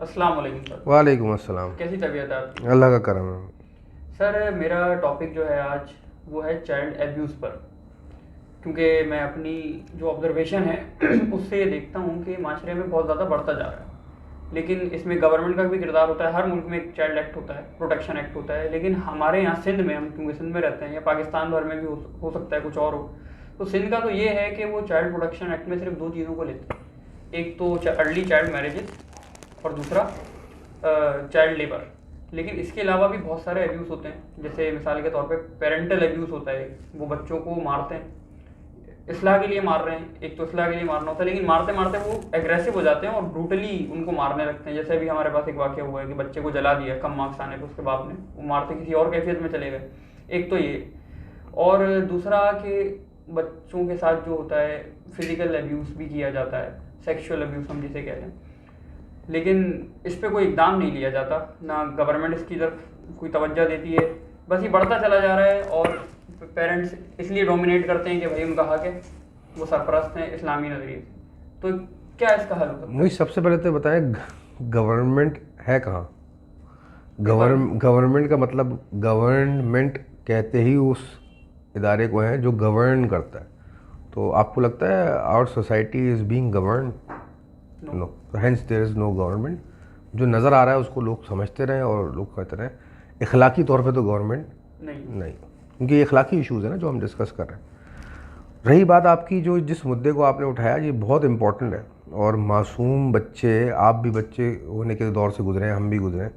السلام علیکم سر. وعلیکم السلام. کیسی طبیعت ہے آپ کی؟ اللہ کا کرم ہے. سر میرا ٹاپک جو ہے آج وہ ہے چائلڈ ایبیوز پر، کیونکہ میں اپنی جو آبزرویشن ہے اس سے یہ دیکھتا ہوں کہ معاشرے میں بہت زیادہ بڑھتا جا رہا ہے. لیکن اس میں گورنمنٹ کا بھی کردار ہوتا ہے. ہر ملک میں ایک چائلڈ ایکٹ ہوتا ہے، پروٹیکشن ایکٹ ہوتا ہے. لیکن ہمارے یہاں سندھ میں، ہم کیونکہ سندھ میں رہتے ہیں، یا پاکستان بھر میں بھی ہو سکتا ہے کچھ اور ہو، تو سندھ کا تو یہ ہے کہ وہ چائلڈ پروٹیکشن ایکٹ میں صرف 2 چیزوں کو لیتے ہیں. ایک تو ارلی چائلڈ میرجز اور دوسرا چائلڈ لیبر. لیکن اس کے علاوہ بھی بہت سارے ایبیوز ہوتے ہیں. جیسے مثال کے طور پہ پیرنٹل ایبیوز ہوتا ہے، وہ بچوں کو مارتے ہیں، اصلاح کے لیے مار رہے ہیں. ایک تو اصلاح کے لیے مارنا ہوتا ہے، لیکن مارتے مارتے وہ ایگریسو ہو جاتے ہیں اور بروٹلی ان کو مارنے لگتے ہیں. جیسے ابھی ہمارے پاس ایک واقعہ ہوا ہے کہ بچے کو جلا دیا کم مارکس آنے پہ اس کے باپ نے، وہ مارتے کسی اور کیفیت میں چلے گئے. ایک تو یہ، اور دوسرا کہ بچوں کے ساتھ جو ہوتا ہے فزیکل ایبیوز بھی کیا جاتا ہے، سیکشول ایبیوز ہم جسے کہتے ہیں. لیکن اس پہ کوئی اقدام نہیں لیا جاتا، نہ گورنمنٹ اس کی طرف کوئی توجہ دیتی ہے. بس یہ بڑھتا چلا جا رہا ہے اور پیرنٹس اس لیے ڈومینیٹ کرتے ہیں کہ بھائی ان کا حق ہے، وہ سرپرست ہیں اسلامی نظریے سے. تو کیا اس کا حل ہو سکتا ہے؟ مجھے سب سے پہلے تو بتائیں گورنمنٹ ہے کہاں؟ گورنمنٹ کا مطلب گورنمنٹ کہتے ہی اس ادارے کو ہیں جو گورن کرتا ہے. تو آپ کو لگتا ہے our society is being governed? No. Hence there is no government. جو نظر آ رہا ہے اس کو لوگ سمجھتے رہیں اور لوگ کہتے رہیں. اخلاقی طور پہ تو گورنمنٹ نہیں، کیونکہ یہ اخلاقی ایشوز ہیں نا جو ہم ڈسکس کر رہے ہیں. رہی بات آپ کی جس مدعے کو آپ نے اٹھایا، یہ بہت امپورٹنٹ ہے. اور معصوم بچے، آپ بھی بچے ہونے کے دور سے گزرے ہیں، ہم بھی گزرے ہیں.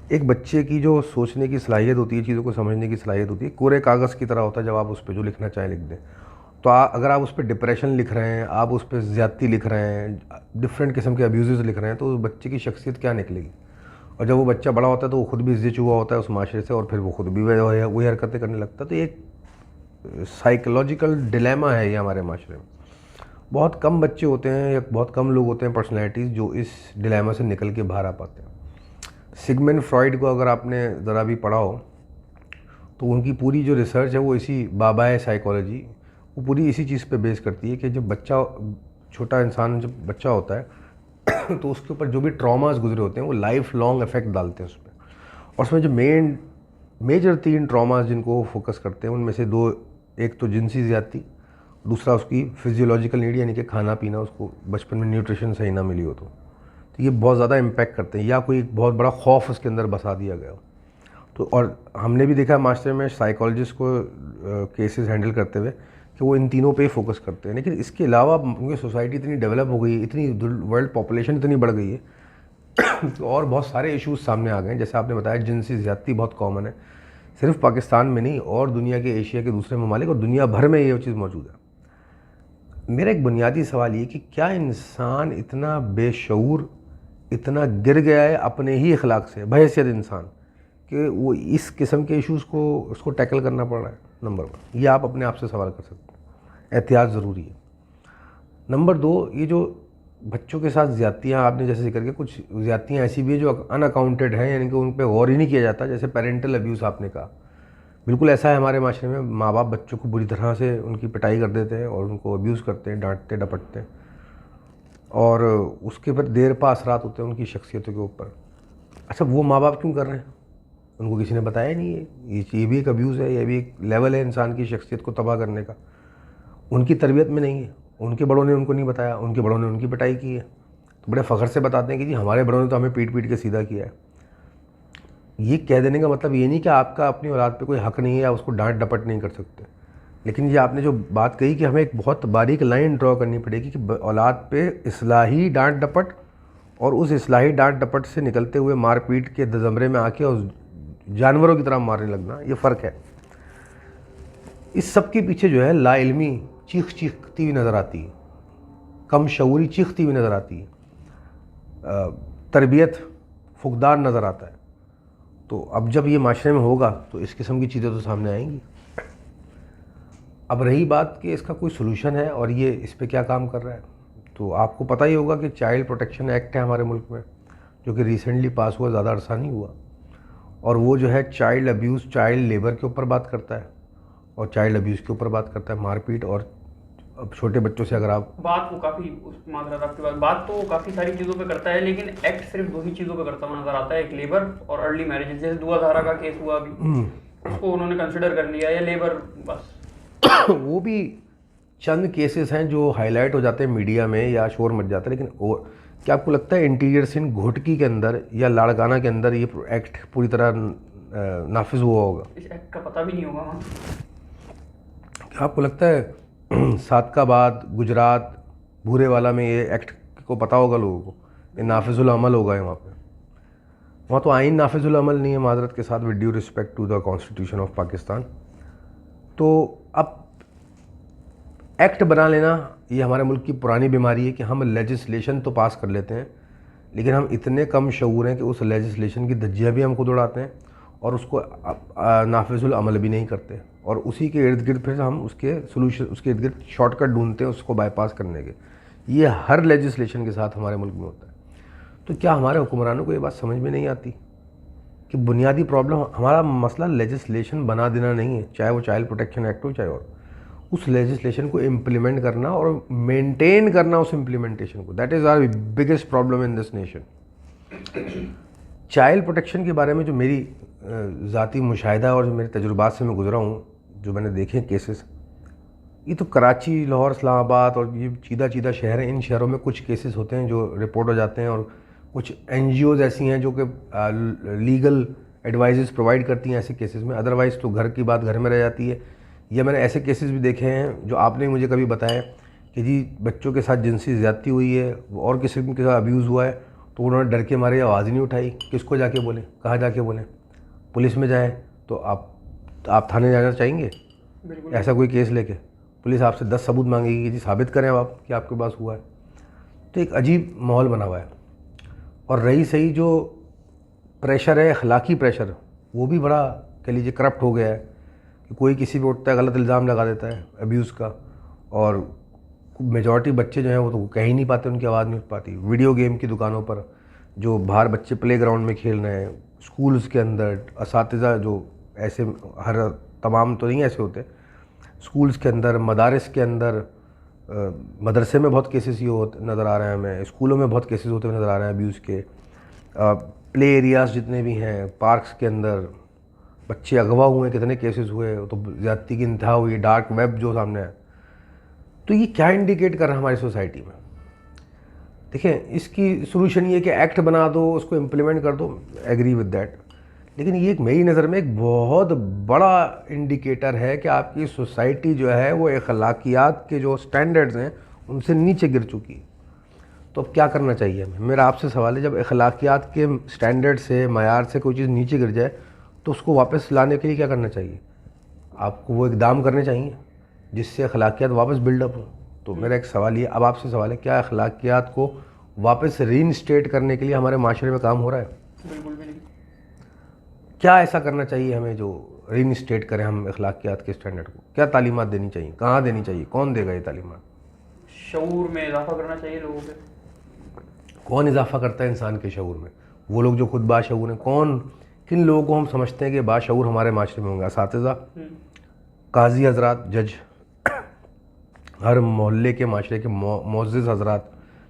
ایک بچے کی جو سوچنے کی صلاحیت ہوتی ہے، چیزوں کو سمجھنے کی صلاحیت ہوتی ہے، کورے کاغذ کی طرح ہوتا ہے. جب آپ اس پہ جو لکھنا چاہیں لکھ دیں. تو اگر آپ اس پہ ڈپریشن لکھ رہے ہیں، آپ اس پہ زیادتی لکھ رہے ہیں، ڈفرینٹ قسم کے ابیوزز لکھ رہے ہیں، تو بچے کی شخصیت کیا نکلے گی؟ اور جب وہ بچہ بڑا ہوتا ہے تو وہ خود بھی زچ ہوا ہوتا ہے اس معاشرے سے، اور پھر وہ خود بھی وہی حرکتیں کرنے لگتا ہے. تو ایک سائیکولوجیکل ڈیلیما ہے یہ ہمارے معاشرے میں. بہت کم بچے ہوتے ہیں یا بہت کم لوگ ہوتے ہیں پرسنالٹیز جو اس ڈیلیما سے نکل کے باہر آ پاتے ہیں. سگمنڈ فرائڈ کو اگر آپ نے ذرا بھی پڑھا ہو تو ان کی پوری جو ریسرچ ہے وہ اسی بابائے سائیکالوجی، وہ پوری اسی چیز پہ بیس کرتی ہے کہ جب بچہ، چھوٹا انسان جب بچہ ہوتا ہے تو اس کے اوپر جو بھی ٹراماز گزرے ہوتے ہیں وہ لائف لانگ افیکٹ ڈالتے ہیں اس پہ. اور اس میں جو میجر 3 ٹراماز جن کو وہ فوکس کرتے ہیں، ان میں سے 2، ایک تو جنسی زیادتی، دوسرا اس کی فزیولوجیکل نیڈ، یعنی کہ کھانا پینا، اس کو بچپن میں نیوٹریشن صحیح نہ ملی ہو تو یہ بہت زیادہ امپیکٹ کرتے ہیں. یا کوئی بہت بڑا خوف اس کے اندر بسا دیا گیا ہو. تو اور ہم نے بھی دیکھا معاشرے میں سائیکالوجسٹ کو کیسز ہینڈل کرتے ہوئے کہ وہ ان تینوں پہ ہی فوکس کرتے ہیں. لیکن اس کے علاوہ کیونکہ سوسائٹی اتنی ڈیولپ ہو گئی ہے، اتنی ورلڈ پاپولیشن اتنی بڑھ گئی ہے اور بہت سارے ایشوز سامنے آ گئے ہیں. جیسے آپ نے بتایا جنسی زیادتی بہت کامن ہے، صرف پاکستان میں نہیں، اور دنیا کے ایشیا کے دوسرے ممالک اور دنیا بھر میں یہ چیز موجود ہے. میرا ایک بنیادی سوال یہ کہ کیا انسان اتنا بے شعور، اتنا گر گیا ہے اپنے ہی اخلاق سے بحیثیت انسان کہ وہ اس قسم کے ایشوز کو اس کو ٹیکل کرنا پڑ رہا ہے؟ نمبر 1، یہ آپ اپنے آپ سے سوال کر سکتے ہیں. احتیاط ضروری ہے. نمبر 2، یہ جو بچوں کے ساتھ زیادتیاں آپ نے جیسے ذکر کیا، کچھ زیادتیاں ایسی بھی ہیں جو ان اکاؤنٹڈ ہیں، یعنی کہ ان پہ غور ہی نہیں کیا جاتا. جیسے پیرنٹل ابیوز آپ نے کہا، بالکل ایسا ہے ہمارے معاشرے میں. ماں باپ بچوں کو بری طرح سے ان کی پٹائی کر دیتے ہیں اور ان کو ابیوز کرتے ہیں، ڈانٹتے ڈپٹتے ہیں، اور اس کے پر دیر پا اثرات ہوتے ہیں ان کی شخصیتوں کے اوپر. اچھا، وہ ماں باپ کیوں کر رہے ہیں؟ ان کو کسی نے بتایا ہی نہیں ہے. یہ بھی ایک ابیوز ہے، یہ بھی ایک لیول ہے انسان کی شخصیت کو تباہ کرنے کا. ان کی تربیت میں نہیں ہے، ان کے بڑوں نے ان کو نہیں بتایا، ان کے بڑوں نے ان کی پٹائی کی ہے. تو بڑے فخر سے بتاتے ہیں کہ جی ہمارے بڑوں نے تو ہمیں پیٹ پیٹ کے سیدھا کیا ہے. یہ کہہ دینے کا مطلب یہ نہیں کہ آپ کا اپنی اولاد پہ کوئی حق نہیں ہے، یا اس کو ڈانٹ ڈپٹ نہیں کر سکتے. لیکن یہ آپ نے جو بات کہی کہ ہمیں ایک بہت باریک لائن ڈرا کرنی پڑے گی کہ اولاد پہ اصلاحی ڈانٹ ڈپٹ اور اس اصلاحی ڈانٹ ڈپٹ سے نکلتے ہوئے مار پیٹ کے زمرے میں آ کے اور جانوروں کی طرح مارنے لگنا، یہ فرق ہے. اس سب کے پیچھے جو ہے لا علمی چیختی ہوئی نظر آتی ہے، کم شعوری چیختی ہوئی نظر آتی ہے، تربیت فقدان نظر آتا ہے. تو اب جب یہ معاشرے میں ہوگا تو اس قسم کی چیزیں تو سامنے آئیں گی. اب رہی بات کہ اس کا کوئی سلوشن ہے اور یہ اس پہ کیا کام کر رہا ہے، تو آپ کو پتہ ہی ہوگا کہ چائلڈ پروٹیکشن ایکٹ ہے ہمارے ملک میں، جو کہ ریسنٹلی پاس ہوا، زیادہ عرصہ نہیں ہوا. اور وہ جو ہے چائلڈ ابیوز، چائلڈ لیبر کے اوپر بات کرتا ہے، اور چائلڈ ابیوز کے اوپر بات کرتا ہے، مار پیٹ اور اب چھوٹے بچوں سے اگر آپ بات کو کافی معذرت آپ کی بات تو کافی ساری چیزوں پہ کرتا ہے، لیکن ایکٹ صرف 2 ہی چیزوں پہ کرتا ہوا نظر آتا ہے، ایک لیبر اور ارلی میرج. جیسے دعا دھارا کا کیس ہوا ابھی، اس کو انہوں نے کنسیڈر کر لیا، یا لیبر بس. وہ بھی چند کیسز ہیں جو ہائی لائٹ ہو جاتے ہیں میڈیا میں یا شور مچ جاتا ہے، لیکن کیا آپ کو لگتا ہے انٹیریئر سندھ گھوٹکی کے اندر یا لاڑکانہ کے اندر یہ ایکٹ پوری طرح نافذ ہوا ہوگا؟ اس ایکٹ کا پتہ بھی نہیں ہوگا وہاں. کیا آپ کو لگتا ہے صادق آباد، گجرات، بھورے والا میں یہ ایکٹ کو پتہ ہوگا لوگوں کو؟ یہ نافذ العمل ہوگا وہاں پہ. وہاں تو آئین نافذ العمل نہیں ہے، معذرت کے ساتھ، with due respect to the constitution of Pakistan. تو اب ایکٹ بنا لینا یہ ہمارے ملک کی پرانی بیماری ہے کہ ہم لیجسلیشن تو پاس کر لیتے ہیں، لیکن ہم اتنے کم شعور ہیں کہ اس لیجسلیشن کی دھجیاں بھی ہم خود اڑاتے ہیں اور اس کو نافذ العمل بھی نہیں کرتے، اور اسی کے ارد گرد پھر ہم اس کے سلوشن، اس کے ارد گرد شارٹ کٹ ڈھونڈتے ہیں اس کو بائی پاس کرنے کے. یہ ہر لیجسلیشن کے ساتھ ہمارے ملک میں ہوتا ہے. تو کیا ہمارے حکمرانوں کو یہ بات سمجھ میں نہیں آتی کہ بنیادی پرابلم ہمارا مسئلہ لیجسلیشن بنا دینا نہیں ہے، چاہے وہ چائلڈ پروٹیکشن ایکٹ ہو چاہے اور اس لیجسلیشن کو امپلیمنٹ کرنا اور مینٹین کرنا اس امپلیمنٹیشن کو. That is our biggest problem in this nation. Child protection کے بارے میں جو میری ذاتی مشاہدہ اور جو میرے تجربات سے میں گزرا ہوں، جو میں نے دیکھے کیسز، یہ تو کراچی، لاہور، اسلام آباد اور یہ چیدہ شہر ہیں، ان شہروں میں کچھ کیسز ہوتے ہیں جو رپورٹ ہو جاتے ہیں، اور کچھ این جی اوز ایسی ہیں جو کہ لیگل ایڈوائزز پرووائڈ کرتی ہیں ایسے کیسز میں. ادروائز تو گھر کی بات گھر میں رہ جاتی ہے. یا میں نے ایسے کیسز بھی دیکھے ہیں جو آپ نے مجھے کبھی بتایا کہ جی بچوں کے ساتھ جنسی زیادتی ہوئی ہے اور کسی کے ساتھ ابیوز ہوا ہے، تو انہوں نے ڈر کے مارے آواز ہی نہیں اٹھائی. کس کو جا کے بولیں، کہاں جا کے بولیں؟ پولیس میں جائیں تو آپ تھانے جانا چاہیں گے؟ ایسا کوئی کیس لے کے پولیس آپ سے 10 ثبوت مانگے گی کہ جی ثابت کریں اب آپ کہ آپ کے پاس ہوا ہے. تو ایک عجیب ماحول بنا ہوا ہے. اور رہی صحیح جو پریشر ہے، اخلاقی پریشر، وہ بھی بڑا کہہ لیجیے کرپٹ ہو گیا ہے کہ کوئی کسی پہ اٹھتا ہے، غلط الزام لگا دیتا ہے ابیوز کا، اور میجورٹی بچے جو ہیں وہ تو کہہ ہی نہیں پاتے، ان کی آواز نہیں اٹھ پاتی. ویڈیو گیم کی دکانوں پر جو باہر بچے پلے گراؤنڈ میں کھیل رہے ہیں، اسکولز کے اندر اساتذہ جو ایسے، ہر تمام تو نہیں ایسے ہوتے، اسکولز کے اندر، مدارس کے اندر، مدرسے میں بہت کیسز یہ ہوتے نظر آ رہے ہیں ہمیں، اسکولوں میں بہت کیسز ہوتے ہوئے نظر آ رہے ہیں ابیوز کے. پلے ایریاز جتنے بھی ہیں، پارکس کے اندر بچے اغوا ہوئے ہیں، کتنے کیسز ہوئے، تو زیادتی کی انتہا ہوئی. ڈارک ویب جو سامنے ہے، تو یہ کیا انڈیکیٹ کر رہا ہے ہماری سوسائٹی میں؟ دیکھیں، اس کی سولوشن یہ کہ ایکٹ بنا دو، اس کو امپلیمنٹ کر دو، ایگری ود دیٹ. لیکن یہ میری نظر میں ایک بہت بڑا انڈیکیٹر ہے کہ آپ کی سوسائٹی جو ہے وہ اخلاقیات کے جو سٹینڈرڈز ہیں ان سے نیچے گر چکی. تو اب کیا کرنا چاہیے ہمیں؟ میرا آپ سے سوال ہے، جب اخلاقیات کے سٹینڈرڈ سے، معیار سے کوئی چیز نیچے گر جائے تو اس کو واپس لانے کے لیے کیا کرنا چاہیے؟ آپ کو وہ اقدام کرنے چاہیے جس سے اخلاقیات واپس بلڈ اپ ہوں. تو میرا ایک سوال یہ اب آپ سے سوال ہے، کیا اخلاقیات کو واپس ری انسٹیٹ کرنے کے لیے ہمارے معاشرے میں کام ہو رہا ہے؟ بالکل بھی نہیں. کیا ایسا کرنا چاہیے ہمیں جو ری انسٹیٹ کریں ہم اخلاقیات کے اسٹینڈرڈ کو؟ کیا تعلیمات دینی چاہیے؟ کہاں دینی چاہیے؟ کون دے گا یہ تعلیمات؟ شعور میں اضافہ کرنا چاہیے لوگوں کے. کون اضافہ کرتا ہے انسان کے شعور میں؟ وہ لوگ جو خود باشعور ہیں. کن لوگوں کو ہم سمجھتے ہیں کہ باشعور ہمارے معاشرے میں ہوں گے؟ اساتذہ، قاضی حضرات، جج، ہر محلے کے معاشرے کے معزز حضرات،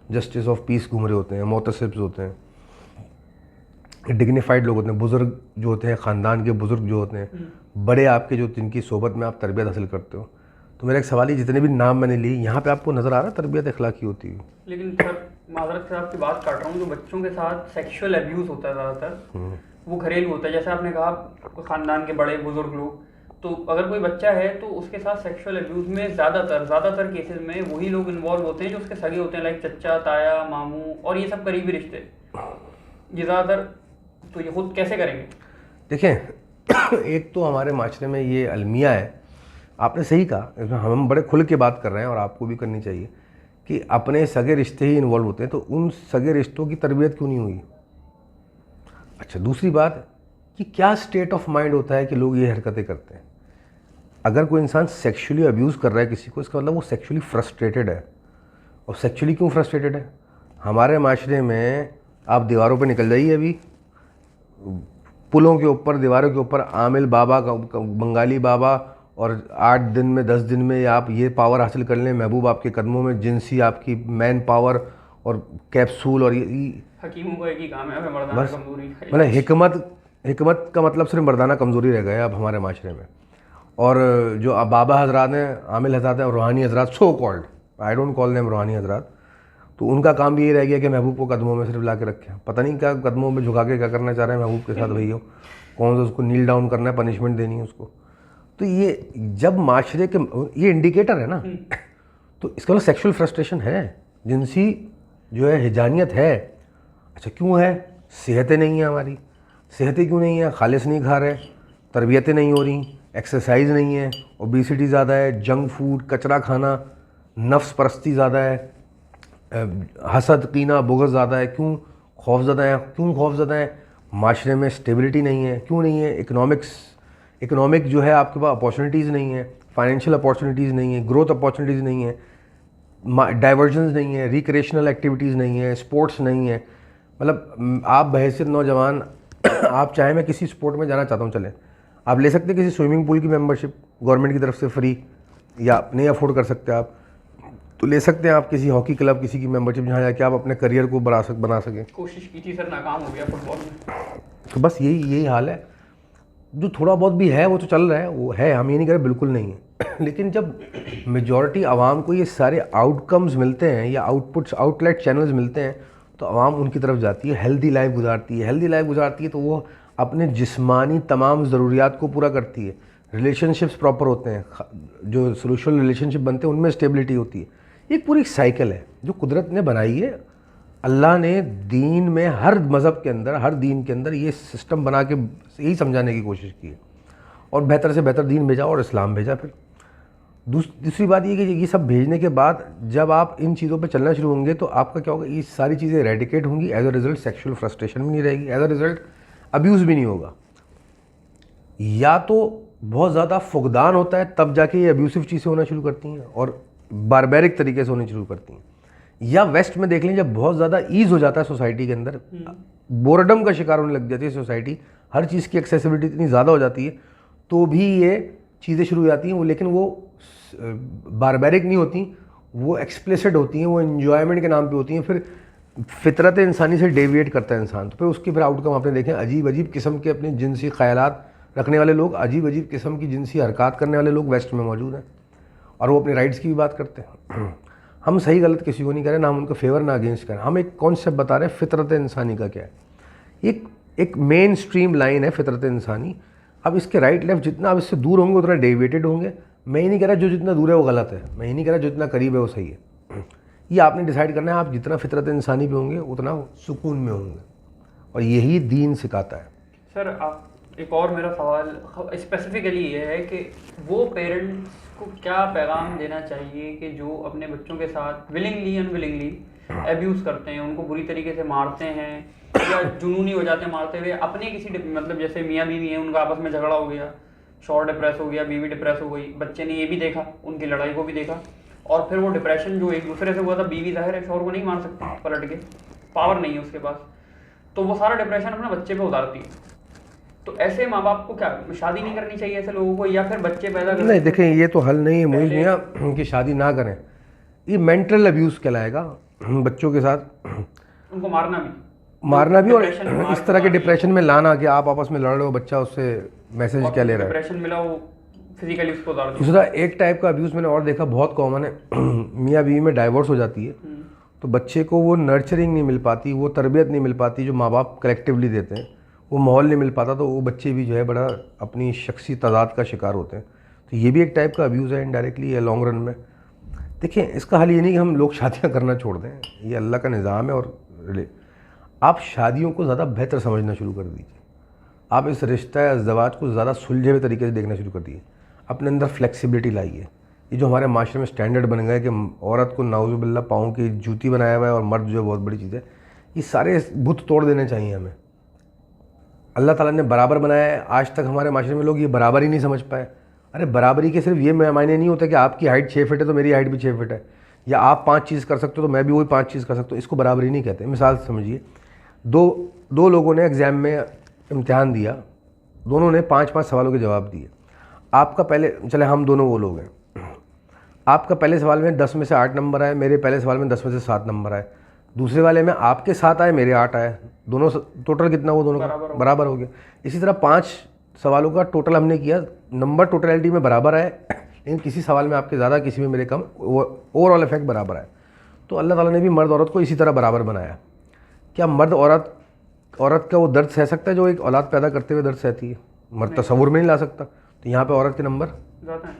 جسٹس آف پیس گھوم رہے ہوتے ہیں، محتسبز ہوتے ہیں، ڈگنیفائڈ لوگ ہوتے ہیں، بزرگ جو ہوتے ہیں، خاندان کے بزرگ جو ہوتے ہیں، بڑے آپ کے جو جن کی صحبت میں آپ تربیت حاصل کرتے ہو. تو میرا ایک سوال ہے، جتنے بھی نام میں نے لی یہاں پہ آپ کو نظر آ رہا ہے تربیت اخلاقی ہوتی ہوئی؟ لیکن سر معذرت سے آپ کی بات کاٹ رہا ہوں، جو بچوں کے ساتھ سیکشول ابیوز ہوتا ہے زیادہ تر وہ گھریلو ہوتا ہے. جیسے آپ نے کہا خاندان کے بڑے بزرگ لوگ، تو اگر کوئی بچہ ہے تو اس کے ساتھ سیکشول ابیوز میں زیادہ تر کیسز میں وہی لوگ انوالو ہوتے ہیں جو اس کے سگے ہوتے ہیں، لائک چچا، تایا، ماموں اور یہ سب قریبی رشتے. یہ زیادہ تر تو یہ خود کیسے کریں گے؟ دیکھیں، ایک تو ہمارے معاشرے میں یہ المیہ ہے، آپ نے صحیح کہا، اس میں ہم بڑے کھل کے بات کر رہے ہیں اور آپ کو بھی کرنی چاہیے کہ اپنے سگے رشتے ہی انوالو ہوتے ہیں، تو ان سگے رشتوں کی تربیت کیوں نہیں ہوئی؟ اچھا، دوسری بات کہ کیا اسٹیٹ آف مائنڈ ہوتا ہے کہ لوگ یہ حرکتیں کرتے ہیں؟ اگر کوئی انسان سیکشولی ابیوز کر رہا ہے کسی کو، اس کا مطلب وہ سیکشولی فرسٹریٹڈ ہے. اور سیکشولی کیوں فرسٹریٹڈ ہے؟ ہمارے معاشرے میں آپ دیواروں پہ نکل جائیے، ابھی پلوں کے اوپر، دیواروں کے اوپر عامل بابا کا، بنگالی بابا اور 8 دن میں 10 دن میں آپ یہ پاور حاصل کر لیں, محبوب آپ کے قدموں میں, جنسی آپ کی مین پاور اور کیپسول, اور یہ حکیموں کا ایک ہی کام ہے مردانہ کمزوری. مطلب حکمت کا مطلب صرف مردانہ کمزوری رہ گیا اب ہمارے معاشرے میں. اور جو اب بابا حضرات ہیں, عامل حضرات ہیں, اور روحانی حضرات, so called, I don't call them روحانی حضرات, تو ان کا کام بھی یہ رہ گیا کہ محبوب کو قدموں میں صرف لا کے رکھیں. پتہ نہیں کیا قدموں میں جھکا کے کیا کرنا چاہ رہے ہیں محبوب کے ساتھ بھائیوں, کون سا اس کو نیل ڈاؤن کرنا ہے, پنشمنٹ دینی ہے اس کو. تو یہ جب معاشرے کے یہ انڈیکیٹر ہے نا, تو اس کا مطلب سیکشول فرسٹریشن ہے, جنسی جو ہے ہجانیت ہے. اچھا کیوں ہے؟ صحتیں نہیں ہیں ہماری. صحتیں کیوں نہیں ہیں؟ خالص نہیں کھا رہے, تربیتیں نہیں ہو رہی, ایکسرسائز نہیں ہے, اوبیسٹی زیادہ ہے, جنک فوڈ, کچرا کھانا, نفس پرستی زیادہ ہے, حسد, کینہ, بغض زیادہ ہے. کیوں خوف زدہ ہیں؟ کیوں خوف زدہ ہیں؟ معاشرے میں اسٹیبلٹی نہیں ہے. کیوں نہیں ہے؟ اکنامک جو ہے آپ کے پاس اپارچونیٹیز نہیں ہیں, فائنینشیل اپارچونیٹیز نہیں ہیں, گروتھ اپارچونیٹیز نہیں ہیں, ڈائیورژنز نہیں ہیں, ریکریشنل ایکٹیویٹیز نہیں ہیں, اسپورٹس نہیں ہیں. مطلب آپ بحیثیت نوجوان آپ چاہیں میں کسی اسپورٹ میں جانا چاہتا ہوں, چلیں آپ لے سکتے ہیں کسی سوئمنگ پول کی ممبرشپ گورنمنٹ کی طرف سے فری, یا نہیں افورڈ کر سکتے آپ تو لے سکتے ہیں آپ کسی ہاکی کلب کسی کی ممبرشپ, جہاں جا کے آپ اپنے کریئر کو بنا سکیں. کوشش کی تھی سر, ناکام ہو گیا فٹ بال میں. تو بس یہی حال ہے. جو تھوڑا بہت بھی ہے وہ تو چل رہا ہے, وہ ہے, ہم یہ نہیں کہہ رہے بالکل نہیں ہے, لیکن جب میجورٹی عوام کو یہ سارے آؤٹ کمز ملتے ہیں یا آؤٹ لیٹ چینلز ملتے ہیں, تو عوام ان کی طرف جاتی ہے, ہیلدی لائف گزارتی ہے. تو وہ اپنے جسمانی تمام ضروریات کو پورا کرتی ہے, ریلیشن شپس پراپر ہوتے ہیں, جو سوشل ریلیشن شپ بنتے ہیں ان میں اسٹیبلٹی ہوتی ہے. یہ پوری سائیکل ہے جو قدرت نے بنائی ہے. اللہ نے دین میں ہر مذہب کے اندر, ہر دین کے اندر یہ سسٹم بنا کے یہی سمجھانے کی کوشش کی ہے, اور بہتر سے بہتر دین بھیجا اور اسلام بھیجا. پھر دوسری بات یہ کہ یہ سب بھیجنے کے بعد جب آپ ان چیزوں پہ چلنا شروع ہوں گے تو آپ کا کیا ہوگا, یہ ساری چیزیں ریڈیکیٹ ہوں گی. As a result sexual frustration بھی نہیں رہے گی, ایز اے رزلٹ ابیوز بھی نہیں ہوگا. یا تو بہت زیادہ فقدان ہوتا ہے تب جا کے یہ ابیوسو چیزیں ہونا شروع کرتی ہیں اور باربیرک طریقے سے ہونی شروع کرتی ہیں, یا ویسٹ میں دیکھ لیں جب بہت زیادہ ایز ہو جاتا ہے سوسائٹی کے اندر, بورڈم کا شکار ہونے لگ جاتی ہے سوسائٹی, ہر چیز کی ایکسیسیبلٹی اتنی زیادہ ہو جاتی ہے, تو بھی یہ چیزیں شروع ہو جاتی ہیں. لیکن وہ باربیرک نہیں ہوتی, وہ ایکسپلیسڈ ہوتی ہیں, وہ انجوائمنٹ کے نام پہ ہوتی ہیں. پھر فطرت انسانی سے ڈیویٹ کرتا ہے انسان, تو پھر اس کی پھر آؤٹ کم آپ نے دیکھیں, عجیب قسم کے اپنے جنسی خیالات رکھنے والے لوگ, عجیب قسم کی جنسی حرکات کرنے والے لوگ ویسٹ میں موجود ہیں, اور وہ اپنے رائٹس کی بھی بات کرتے ہیں. ہم صحیح غلط کسی کو نہیں کر رہے, نہ ہم ان کو فیور نہ اگینسٹ کریں, ہم ایک کانسیپٹ بتا رہے ہیں فطرت انسانی کا کیا ہے. ایک مین اسٹریم لائن ہے فطرت انسانی. اب اس کے رائٹ لیفٹ جتنا آپ اس سے دور ہوں گے اتنا ڈیویٹیڈ ہوں گے. میں یہ نہیں کہہ رہا جو جتنا دور ہے وہ غلط ہے, میں یہ نہیں کہہ رہا جو جتنا قریب ہے وہ صحیح ہے. یہ آپ نے ڈیسائیڈ کرنا ہے, آپ جتنا فطرت انسانی پہ ہوں گے اتنا سکون میں ہوں گے, اور یہی دین سکھاتا ہے. سر ایک اور میرا سوال اسپیسیفکلی یہ ہے کہ وہ پیرنٹس کو کیا پیغام دینا چاہیے کہ جو اپنے بچوں کے ساتھ ولنگلی ان ولنگلی ایبیوز کرتے ہیں, ان کو بری طریقے سے مارتے ہیں یا جنونی ہو جاتے ہیں مارتے ہوئے, اپنے کسی مطلب جیسے میاں بیوی ہیں ان کا آپس میں جھگڑا ہو گیا, شوہر ڈپریس ہو گیا, بیوی ڈپریس ہو گئی, بچے نے یہ بھی دیکھا, ان کی لڑائی کو بھی دیکھا, اور پھر وہ ڈپریشن جو ایک دوسرے سے ہوا تھا, بیوی ظاہر ہے شوہر کو نہیں مار سکتی پلٹ کے, پاور نہیں ہے اس کے پاس, تو وہ سارا ڈپریشن اپنے بچے پہ اتارتی ہے. تو ایسے ماں باپ کو کیا شادی نہیں کرنی چاہیے ایسے لوگوں کو, یا پھر بچے پیدا کریں؟ نہیں دیکھیں, یہ تو حل نہیں ہے معیز میاں کہ شادی نہ کریں, یہ مینٹل ابیوز کہلائے گا بچوں کے ساتھ. ان کو مارنا بھی اور اس طرح کے ڈپریشن میں لانا کہ آپ آپس میں لڑ رہے ہو, بچہ اس سے میسج کیا لے رہا ہے, ڈپریشن ملا وہ فزیکلی اس کو اتار دیا. دوسرا ایک ٹائپ کا ابیوز میں نے اور دیکھا بہت کامن ہے, میاں بیوی میں ڈائیورس ہو جاتی ہے تو بچے کو وہ نرچرنگ نہیں مل پاتی, وہ تربیت نہیں مل پاتی جو ماں باپ کلیکٹیولی دیتے ہیں, وہ ماحول نہیں مل پاتا, تو وہ بچے بھی جو ہے بڑا اپنی شخصی تضاد کا شکار ہوتے ہیں. تو یہ بھی ایک ٹائپ کا ابیوز ہے انڈائریکٹلی یا لانگ رن میں. دیکھیں اس کا حل یہ نہیں کہ ہم لوگ شادیاں کرنا چھوڑ دیں, یہ اللہ کا نظام ہے, اور آپ شادیوں کو زیادہ بہتر سمجھنا شروع کر دیجیے. آپ اس رشتہ ازدواج کو زیادہ سلجھے ہوئے طریقے سے دیکھنا شروع کر دیجیے. اپنے اندر فلیکسیبلٹی لائیے. یہ جو ہمارے معاشرے میں اسٹینڈرڈ بن گئے کہ عورت کو نعوذ باللہ پاؤں کی جوتی بنایا ہوا ہے اور مرد جو ہے بہت بڑی چیز ہے, یہ سارے بت توڑ دینے چاہیے ہمیں. اللہ تعالیٰ نے برابر بنایا ہے, آج تک ہمارے معاشرے میں لوگ یہ برابری نہیں سمجھ پائے. ارے برابری کے صرف یہ معنی نہیں ہوتا کہ آپ کی ہائٹ 6 فٹ ہے تو میری ہائٹ بھی 6 فٹ ہے, یا آپ 5 چیز کر سکتے ہو تو میں بھی وہی 5 چیز کر سکتا ہوں. اس کو برابری نہیں کہتے. مثال سمجھیے, دو لوگوں نے ایگزام میں امتحان دیا, دونوں نے 5 سوالوں کے جواب دیے. آپ کا پہلے چلے ہم دونوں وہ لوگ ہیں, آپ کا پہلے سوال میں 10 میں سے 8 نمبر آئے, میرے پہلے سوال میں 10 میں سے 7 نمبر آئے, دوسرے والے میں آپ کے 7 آئے میرے 8 آئے, دونوں ٹوٹل کتنا ہوا, دونوں کا برابر ہو گیا. اسی طرح 5 سوالوں کا ٹوٹل ہم نے کیا, نمبر ٹوٹلٹی میں برابر آئے, لیکن کسی سوال میں آپ کے زیادہ کسی میں میرے کم, اوور آل افیکٹ برابر آئے. تو اللہ تعالیٰ نے بھی مرد عورت کو اسی طرح برابر بنایا. کیا مرد عورت کا وہ درد سہ سکتا ہے جو ایک اولاد پیدا کرتے ہوئے درد سہتی ہے؟ مرد تصور میں نہیں لا سکتا. تو یہاں پہ عورت کے نمبر زیادہ ہیں.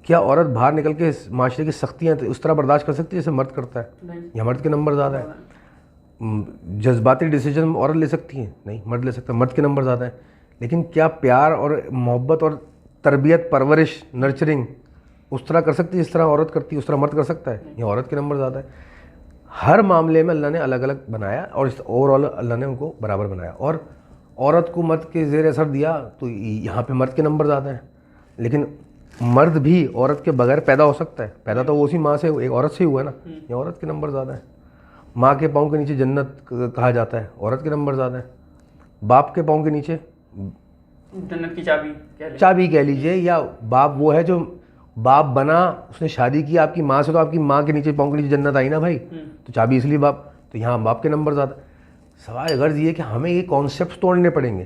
کیا عورت باہر نکل کے معاشرے کی سختیاں اس طرح برداشت کر سکتی ہے جیسے مرد کرتا ہے؟ نہیں. یا مرد کے نمبر زیادہ ہیں. جذباتی ڈیسیجن عورت لے سکتی ہیں؟ نہیں, مرد لے سکتا ہے, مرد کے نمبر زیادہ ہیں. لیکن کیا پیار اور محبت اور تربیت, پرورش, نرچرنگ اس طرح کر سکتی ہے جس طرح عورت کرتی ہے, اس طرح مرد کر سکتا ہے؟ یہ عورت کے نمبر زیادہ ہے. ہر معاملے میں اللہ نے الگ الگ بنایا اور اس اوور آل اللہ نے ان کو برابر بنایا. اور عورت کو مرد کے زیر اثر دیا تو یہاں پہ مرد کے نمبر زیادہ ہیں. لیکن مرد بھی عورت کے بغیر پیدا ہو سکتا ہے, پیدا تو وہ اسی ماں سے, ایک عورت سے ہی ہوا ہے نا. یہ عورت کے نمبر زیادہ ہیں. ماں کے پاؤں کے نیچے جنت کہا جاتا ہے, عورت کے نمبر زیادہ ہیں. باپ کے پاؤں کے نیچے جنت کی چابی کہہ لیجئے, یا باپ وہ ہے جو باپ بنا, اس نے شادی کی آپ کی ماں سے, تو آپ کی ماں کے نیچے پاؤں کے نیچے جنت آئی نا بھائی, تو چابی اس لیے باپ. تو یہاں باپ کے نمبر زیادہ. سوال غرض یہ کہ ہمیں یہ کانسیپٹس توڑنے پڑیں گے,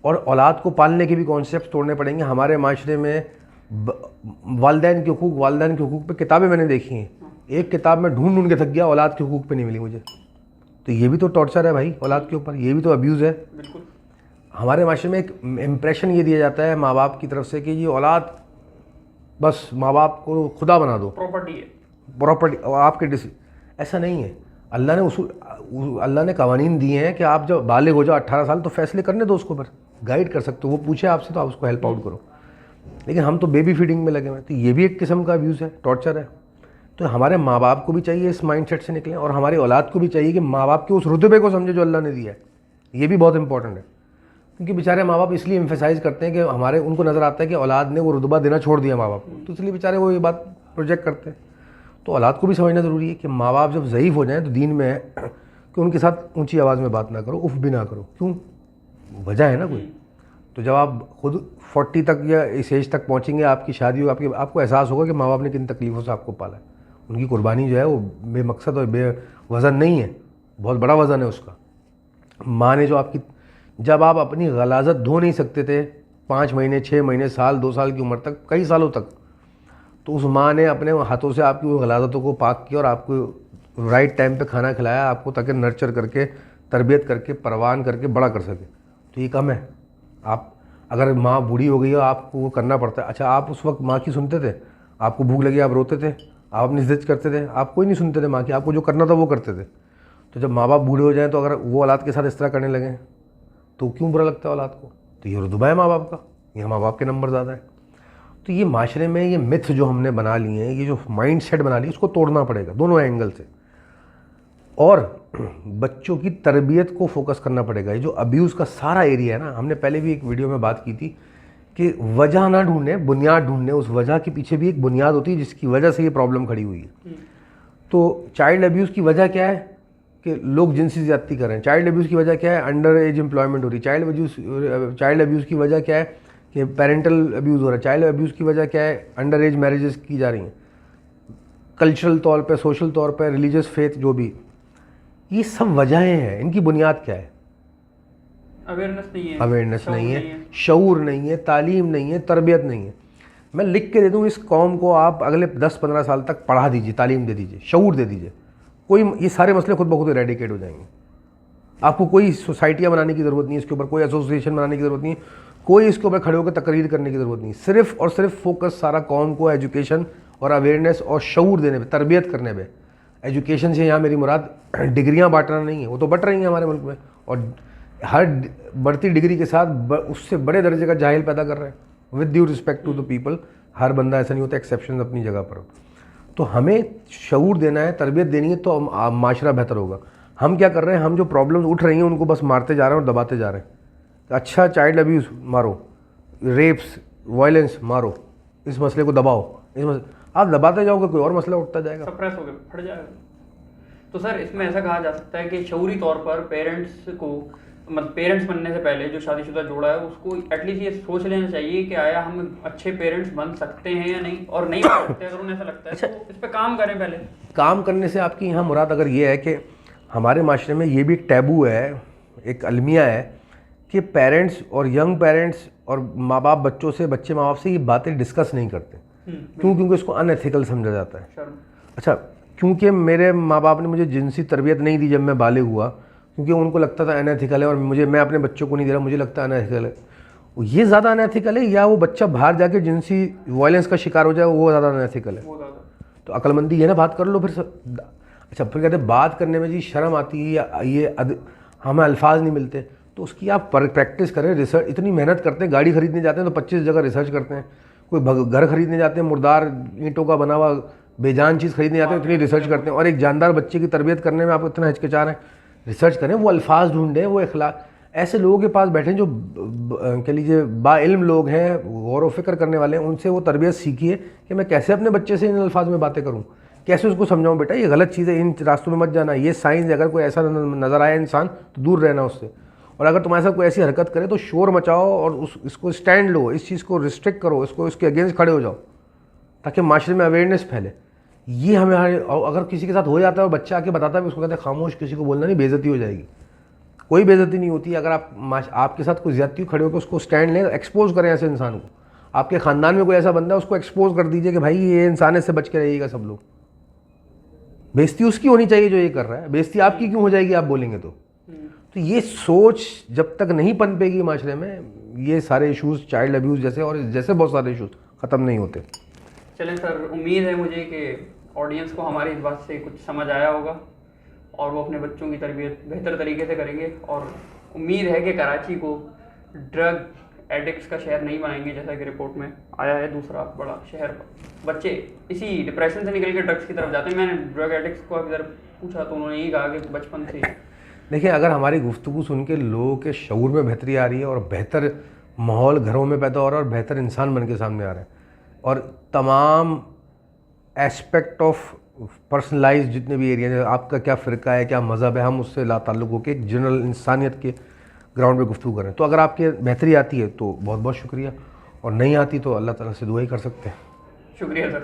اور اولاد کو پالنے کے بھی کانسیپٹس توڑنے پڑیں گے. ہمارے معاشرے میں والدین کے حقوق پہ کتابیں میں نے دیکھی ہیں, ایک کتاب میں ڈھونڈ کے تھک گیا, اولاد کے حقوق پہ نہیں ملی مجھے. تو یہ بھی تو ٹارچر ہے بھائی اولاد کے اوپر, یہ بھی تو ابیوز ہے. بالکل. ہمارے معاشرے میں ایک امپریشن یہ دیا جاتا ہے ماں باپ کی طرف سے کہ یہ اولاد بس ماں باپ کو خدا بنا دو, پراپرٹی آپ کے ایسا نہیں ہے. اللہ نے اللہ نے قوانین دیے ہیں کہ آپ جب بالغ ہو جاؤ 18 سال تو فیصلے کرنے دو اس کو, پر گائیڈ کر سکتے ہو, وہ پوچھے آپ سے تو آپ اس کو ہیلپ آؤٹ کرو. لیکن ہم تو بیبی فیڈنگ میں لگے ہوئے ہیں. تو یہ بھی ایک قسم کا ابیوز ہے, ٹارچر ہے. تو ہمارے ماں باپ کو بھی چاہیے اس مائنڈ سیٹ سے نکلیں, اور ہماری اولاد کو بھی چاہیے کہ ماں باپ کے اس رتبے کو سمجھے جو اللہ نے دیا ہے. یہ بھی بہت امپورٹنٹ ہے, کیونکہ بیچارے ماں باپ اس لیے ایمفیسائز کرتے ہیں کہ ان کو نظر آتا ہے کہ اولاد نے وہ رتبہ دینا چھوڑ دیا ماں باپ کو, تو اس لیے بیچارے وہ یہ بات پروجیکٹ کرتے ہیں. تو اولاد کو بھی سمجھنا ضروری ہے کہ ماں باپ جب ضعیف ہو جائیں تو دین میں ہے کہ ان کے ساتھ اونچی آواز میں بات نہ کرو, اف بھی نہ کرو. کیوں؟ وجہ ہے نا کوئی. تو جب آپ خود 40 تک یا اس ایج تک پہنچیں گے, آپ کی شادی ہو, آپ کو احساس ہوگا کہ ماں باپ نے کن تکلیفوں سے آپ کو پالا ہے. ان کی قربانی جو ہے وہ بے مقصد اور بے وزن نہیں ہے, بہت بڑا وزن ہے اس کا. ماں نے جو آپ کی, جب آپ اپنی غلاظت دھو نہیں سکتے تھے 5 مہینے 6 مہینے سال 2 سال کی عمر تک, کئی سالوں تک, تو اس ماں نے اپنے ہاتھوں سے آپ کی وہ غلاظتوں کو پاک کیا اور آپ کو رائٹ ٹائم پہ کھانا کھلایا آپ کو, تاکہ نرچر کر کے, تربیت کر کے, پروان کر کے بڑا کر سکے. تو یہ کم ہے. آپ اگر ماں بوڑھی ہو گئی ہو آپ کو وہ کرنا پڑتا ہے. اچھا آپ اس وقت ماں کی سنتے تھے؟ آپ کو بھوک لگی آپ روتے تھے, آپ اپنی زد کرتے تھے؟ آپ کوئی نہیں سنتے تھے ماں کی, آپ کو جو کرنا تھا وہ کرتے تھے. تو جب ماں باپ بوڑھے ہو جائیں تو اگر وہ اولاد کے ساتھ اس طرح کرنے لگیں تو کیوں برا لگتا ہے اولاد کو؟ تو یہ رتبہ ہے ماں باپ کا, یہ ماں باپ کے نمبر زیادہ ہے. تو یہ معاشرے میں یہ متھ جو ہم نے بنا لیے ہیں, یہ جو مائنڈ سیٹ بنا لی, اس کو توڑنا پڑے گا دونوں اینگل سے, اور بچوں کی تربیت کو فوکس کرنا پڑے گا. یہ جو ابیوز کا سارا ایریا ہے نا, ہم نے پہلے بھی ایک ویڈیو میں بات کی تھی کہ وجہ نہ ڈھونڈیں, بنیاد ڈھونڈیں. اس وجہ کے پیچھے بھی ایک بنیاد ہوتی ہے جس کی وجہ سے یہ پرابلم کھڑی ہوئی ہے. تو چائلڈ ابیوز کی وجہ کیا ہے کہ لوگ جنسی زیادتی کر رہے ہیں. چائلڈ ابیوز کی وجہ کیا ہے؟ انڈر ایج امپلائمنٹ ہو رہی ہے. چائلڈ ابیوز کی وجہ کیا ہے کہ پیرنٹل ابیوز ہو رہا ہے. چائلڈ ابیوز کی وجہ کیا ہے؟ انڈر ایج میرجز کی جا رہی ہیں. کلچرل طور پہ, سوشل طور پہ, ریلیجس فیتھ جو بھی, یہ سب وجہیں ہیں. ان کی بنیاد کیا ہے؟ اویئرنیس نہیں ہے, شعور نہیں ہے, تعلیم نہیں ہے, تربیت نہیں ہے. میں لکھ کے دے دوں اس قوم کو, آپ اگلے 10-15 سال تک پڑھا دیجیے, تعلیم دے دیجیے, شعور دے دیجیے, یہ سارے مسئلے خود بخود ایریڈیکیٹ ہو جائیں گے. آپ کو کوئی سوسائٹیاں بنانے کی ضرورت نہیں ہے اس کے اوپر, کوئی ایسوسیشن بنانے کی ضرورت نہیں ہے, کوئی اس کے اوپر کھڑے ہو کے تقریر کرنے کی ضرورت نہیں. صرف اور صرف فوکس سارا قوم کو ایجوکیشن اور اویئرنیس اور شعور دینے پہ, تربیت کرنے پہ. ایجوکیشن سے یہاں میری مراد ڈگریاں بانٹنا نہیں ہے, وہ تو بٹ رہی ہیں ہمارے ملک میں, اور ہر بڑھتی ڈگری کے ساتھ اس سے بڑے درجے کا جاہل پیدا کر رہے ہیں. With due respect to the people, ہر بندہ ایسا نہیں ہوتا, ایکسیپشنز اپنی جگہ پر. تو ہمیں شعور دینا ہے, تربیت دینی ہے, تو معاشرہ بہتر ہوگا. ہم کیا کر رہے ہیں, ہم جو پرابلمز اٹھ رہی ہیں ان کو بس مارتے جا رہے ہیں اور دباتے جا رہے ہیں. اچھا چائلڈ ابیوز مارو, ریپس, وائلنس مارو, اس مسئلے کو دباؤ, آپ دباتے جاؤ گے کوئی اور مسئلہ اٹھتا جائے گا, سپریس ہو کے پھٹ جائے گا. تو سر اس میں ایسا کہا جا سکتا ہے کہ شعوری طور پر پیرنٹس کو پیرنٹس بننے سے پہلے جو شادی شدہ جوڑا ہے اس کو ایٹ لیسٹ یہ سوچ لینا چاہیے کہ آیا ہم اچھے پیرنٹس بن سکتے ہیں یا نہیں, اور نہیں بن سکتے اگر انہیں ایسا لگتا ہے تو اس پہ کام کریں پہلے. کام کرنے سے آپ کی یہاں مراد اگر یہ ہے کہ ہمارے معاشرے میں یہ بھی ایک ٹیبو ہے, ایک المیہ ہے کہ پیرنٹس اور ینگ پیرنٹس اور ماں باپ بچوں سے, بچے ماں باپ سے یہ باتیں ڈسکس نہیں کرتے. کیوں؟ کیونکہ اس کو ان ایتھیکل سمجھا جاتا ہے. اچھا, کیونکہ میرے ماں باپ نے مجھے جنسی تربیت نہیں دی جب میں بالغ ہوا, کیونکہ ان کو لگتا تھا ان ایتھیکل ہے, اور میں اپنے بچوں کو نہیں دے رہا, مجھے لگتا ہے ان ایتھیکل ہے. یہ زیادہ ان ایتھیکل ہے یا وہ بچہ باہر جا کے جنسی وائلنس کا شکار ہو جائے وہ زیادہ ان ایتھیکل ہے؟ تو عقل مندی یہ نا بات کر لو پھر. اچھا, پھر کہتے ہیں بات کرنے میں جی شرم آتی ہے یا یہ ہمیں الفاظ نہیں ملتے, تو اس کی آپ پریکٹس کریں. ریسرچ اتنی محنت کرتے ہیں, گاڑی خریدنے جاتے ہیں تو 25 جگہ ریسرچ کرتے ہیں, کوئی گھر خریدنے جاتے ہیں مردار اینٹوں کا بنا ہوا بے جان چیز خریدنے جاتے ہیں, اتنی ریسرچ کرتے ہیں. اور ایک جاندار بچے کی تربیت کرنے میں آپ اتنا ہچکچا رہے ہیں, ریسرچ کریں, وہ الفاظ ڈھونڈیں, وہ اخلاق. ایسے لوگوں کے پاس بیٹھیں جو کہہ لیجیے با علم لوگ ہیں, غور و فکر کرنے والے ہیں, ان سے وہ تربیت سیکھیے کہ میں کیسے اپنے بچے سے ان الفاظ میں باتیں کروں, کیسے اس کو سمجھاؤں بیٹا یہ غلط چیز ہے, ان راستوں میں مت جانا, یہ سائنس ہے, اگر کوئی ایسا نظر آیا انسان تو دور رہنا اس سے. اور اگر تمہارے ساتھ کوئی ایسی حرکت کرے تو شور مچاؤ اور اس کو اسٹینڈ لو, اس چیز کو ریسٹرکٹ کرو, اس کے اگینسٹ کھڑے ہو جاؤ, تاکہ معاشرے میں اویئرنیس پھیلے. یہ ہمیں اگر کسی کے ساتھ ہو جاتا ہے اور بچہ آ کے بتاتا ہے, اس کو کہتے ہیں خاموش, کسی کو بولنا نہیں, بے عزتی ہو جائے گی. کوئی بے عزتی نہیں ہوتی. اگر آپ کے ساتھ کوئی زیادتی کھڑے ہو کے اس کو اسٹینڈ لیں, ایکسپوز کریں ایسے انسان کو. آپ کے خاندان میں کوئی ایسا بندہ ہے اس کو ایکسپوز کر دیجئے کہ بھائی یہ انسان سے بچ کے رہیے گا سب لوگ. بےزتی اس کی ہونی چاہیے جو یہ کر رہا ہے, بےزتی آپ کی کیوں ہو جائے گی آپ بولیں گے تو. تو یہ سوچ جب تک نہیں پنپے گی معاشرے میں, یہ سارے ایشوز, چائلڈ ابیوز جیسے اور جیسے بہت سارے ایشوز ختم نہیں ہوتے. چلیں سر, امید ہے مجھے کہ آڈینس کو ہماری اس بات سے کچھ سمجھ آیا ہوگا اور وہ اپنے بچوں کی تربیت بہتر طریقے سے کریں گے, اور امید ہے کہ کراچی کو ڈرگ ایڈکٹس کا شہر نہیں بنائیں گے, جیسا کہ رپورٹ میں آیا ہے. دوسرا بڑا شہر, بچے اسی ڈپریشن سے نکل کے ڈرگس کی طرف جاتے ہیں. میں نے ڈرگ ایڈکٹس کو ادھر پوچھا تو انہوں نے یہ کہا کہ بچپن سے. دیکھیں, اگر ہماری گفتگو سن کے لوگوں کے شعور میں بہتری آ رہی ہے اور بہتر ماحول گھروں میں پیدا ہو رہا ہے اور بہتر انسان بن کے سامنے آ رہے ہیں, اور تمام ایسپیکٹ آف پرسنلائز جتنے بھی ایریا ہیں, آپ کا کیا فرقہ ہے, کیا مذہب ہے, ہم اس سے لا تعلق ہو کے ایک جنرل انسانیت کے گراؤنڈ پہ گفتگو کریں. تو اگر آپ کی بہتری آتی ہے تو بہت بہت شکریہ, اور نہیں آتی تو اللہ تعالیٰ سے دعا ہی کر سکتے ہیں. شکریہ سر.